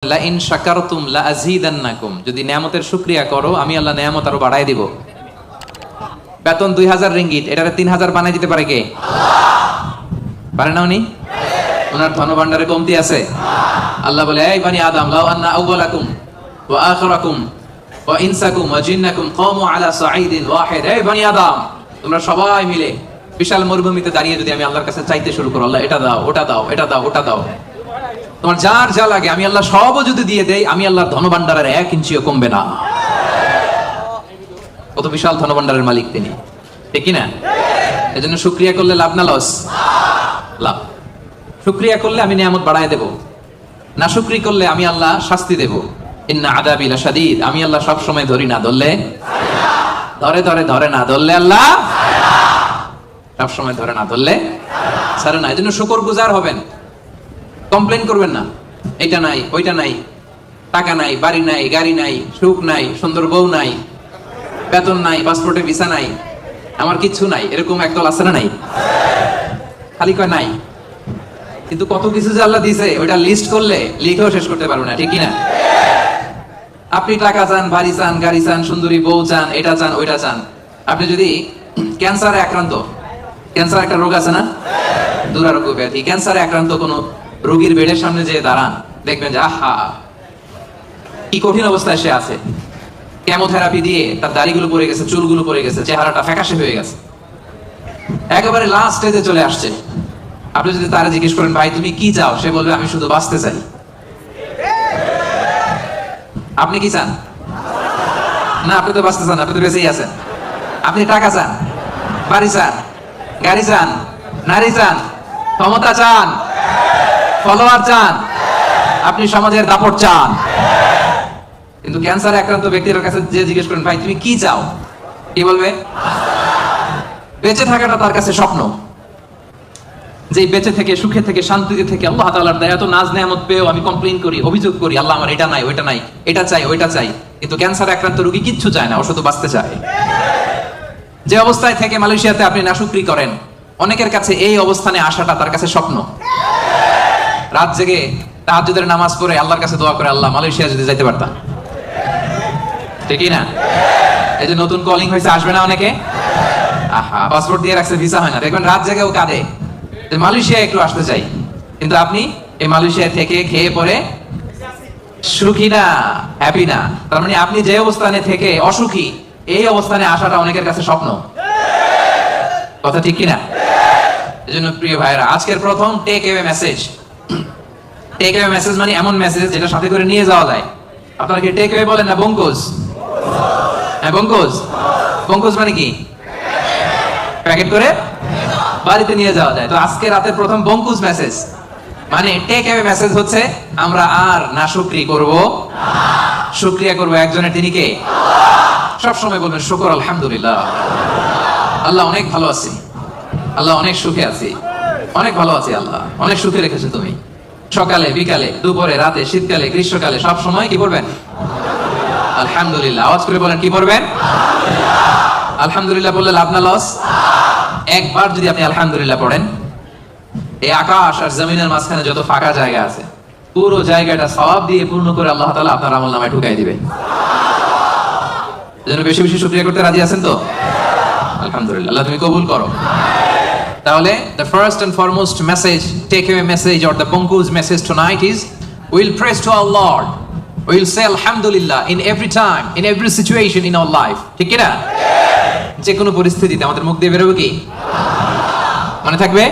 লা ইন শাকারতুম লা আযীদান্নাকুম, যদি নিয়ামতের শুকরিয়া করো আমি আল্লাহ নিয়ামত আরো বাড়ায় দিব। বেতন 2000 রিঙ্গিট, এটারে 3000 বানাই দিতে পারে কে? পারে না উনি? ওনার ধনভাণ্ডারে কমতি আছে? আল্লাহ বলে, এই বানি আদম লাউ আন্না আউওয়ালাকুম ওয়া আখিরাকুম ওয়া ইনসাকুম ওয়া জিন্নাকুম কামু আলা সাঈদিন ওয়াহিদ, এই বানি আদম তোমরা সবাই মিলে বিশাল মরুভূমিতে দাঁড়িয়ে যদি আমি আল্লাহর কাছে চাইতে শুরু করো, আল্লাহ এটা দাও ওটা দাও এটা দাও ওটা দাও, তোমার যার যা লাগে আমি আল্লাহ সবও যদি দিয়ে দেই, আমি আল্লাহর ধনভাণ্ডারের 1 ইঞ্চিও কমবে না। কত বিশাল ধনভাণ্ডারের মালিক তিনি, ঠিক কি না? এজন্য শুকরিয়া করলে লাভ না লস? লাভ। শুকরিয়া করলে আমি নিয়ামত বাড়ায় দেব, না শুকরি করলে আমি আল্লাহ শাস্তি দেব। ইন্না আযাবি লাশাদীদ, আমি আল্লাহ সব সময় ধরি না ধরলে, ধরে ধরে ধরে না ধরলে আল্লাহ সব সময় ধরে না ধরলে ছাড়ে না। এজন্য শুকরগুজার হবেন, কমপ্লেইন করবেন না এটা নাই ওইটা নাই, টাকা নাই, বাড়ি নাই, গাড়ি নাই, সুখ নাই, সুন্দর বউ নাই, বেতন নাই, পাসপোর্টে ভিসা নাই, আমার কিচ্ছু নাই, এরকম একদল আছে না? নাই, খালি কয় নাই। কিন্তু কত কিছু যে আল্লাহ দিয়েছে ওইটা লিস্ট করলে লিখেও শেষ করতে পারবো না, ঠিক কি না? আপনি টাকা চান, বাড়ি চান, গাড়ি চান, সুন্দরী বউ চান, এটা চান ওইটা চান। আপনি যদি ক্যান্সারে আক্রান্ত, ক্যান্সার একটা রোগ আছে না, দুরারোগ্য ব্যাধি, ক্যান্সারে আক্রান্ত কোন রোগীর বেডের সামনে যে দাঁড়ান, দেখবেন যে আহা কি কঠিন অবস্থায় সে আছে। কেমোথেরাপি দিয়ে তার দাড়িগুলো পড়ে গেছে, চুলগুলো পড়ে গেছে, চেহারাটা ফ্যাকাশে হয়ে গেছে, একেবারে লাস্ট স্টেজে চলে আসছে। আপনি যদি তারা জিজ্ঞেস করেন, ভাই তুমি কি চাও, সে বলবে আমি শুধু বাঁচতে চাই। আপনি কি চান? না, আপনি তো বাঁচতে চান, আপনি তো বেঁচেই আছেন। আপনি টাকা চান, বাড়ি চান, গাড়ি চান, নারী চান, ক্ষমতা চান, ফলোয়ার চান, আপনি সমাজের দাপট চান। কিন্তু ক্যান্সারে আক্রান্ত ব্যক্তির কাছে যে জিজ্ঞেস করেন, ভাই তুমি কি চাও, কি বলবে? বেঁচে থাকাটা তার কাছে স্বপ্ন। যে বেঁচে থেকে, সুখে থেকে, শান্তিতে থেকে আল্লাহ তাআলার দয়া এত নাজ নেয়ামত পেয়েও আমি কমপ্লেইন করি, অভিযোগ করি, আল্লাহ আমার এটা নাই ওইটা নাই, এটা চাই ওইটা চাই। কিন্তু ক্যান্সারে আক্রান্ত রোগী কিচ্ছু চায় না, ও শুধু বাঁচতে চায়। যে অবস্থায় থেকে মালয়েশিয়াতে আপনি নাশুকরি করেন, অনেকের কাছে এই অবস্থানে আসাটা তার কাছে স্বপ্ন। রাত জেগে তাহাজ্জুদের নামাজ পড়ে আল্লাহর কাছে দোয়া করে, আল্লাহ মালয়েশিয়া যদি যাইতে পারতাম, ঠিক না? এই যে নতুন কলিং হয়েছে, আসবে না অনেকে? আহা, পাসপোর্ট দিয়ে রাখছে, ভিসা হয় না, দেখবেন রাত জেগেও কাঁদে যে মালয়েশিয়া একটু আসতে চাই। কিন্তু আপনি এই মালয়েশিয়া থেকে খেয়ে পরে সুখী না, হ্যাপি না। তার মানে আপনি যে অবস্থানে থেকে অসুখী, এই অবস্থানে আসাটা অনেকের কাছে স্বপ্ন। কথা ঠিক কিনা? এজন্য প্রিয় ভাইরা, আজকের প্রথম take away message. Take away message মানে এমন মেসেজ যেটা সাথে করে নিয়ে যাওয়া যায়। আপনারা কি টেক অ্যাওয়ে বলেন না বঙ্কোজ? হ্যাঁ, বঙ্কোজ। বঙ্কোজ মানে কি? প্যাকেট করে বাড়িতে নিয়ে যাওয়া যায়। তো আজকে রাতের প্রথম বঙ্কুজ মেসেজ মানে টেক অ্যাওয়ে মেসেজ হচ্ছে, আমরা আর নাশুকরি করব না, শুকরিয়া করব একজনের, তিনি কে? সব সময় বলবেন শুকর আলহামদুলিল্লাহ, আল্লাহ অনেক ভালো আছি, আল্লাহ অনেক সুখে আছি, অনেক ভালো আছি, আল্লাহ অনেক সুখে রেখেছে তুমি। সকালে, বিকালে, দুপুরে, রাতে, শীতকালে, গ্রীষ্মকালে, সব সময় কি করবেন? আলহামদুলিল্লাহ। আওয়াজ করে বলেন, কি করবেন? আলহামদুলিল্লাহ বললে লাভ না লস? একবার যদি আপনি আলহামদুলিল্লাহ পড়েন, এই আকাশ আর জমিনের মাঝখানে যত ফাঁকা জায়গা আছে, পুরো জায়গাটা সওয়াব দিয়ে পূর্ণ করে আল্লাহ তাআলা আপনার আমলনামায় ঢুকাই দিবে। এজন্য বেশি বেশি শুকরিয়া করতে রাজি আছেন তো? আলহামদুলিল্লাহ, আল্লাহ তুমি কবুল করো। তাহলে the first and foremost message, takeaway message or the Bongku's message tonight is, we'll praise to our Lord, we'll say alhamdulillah in every time, in every situation in our life, ঠিক কি না? যে কোনো পরিস্থিতিতে আমাদের মুখ দিয়ে বেরোবে কি? মনে থাকবে?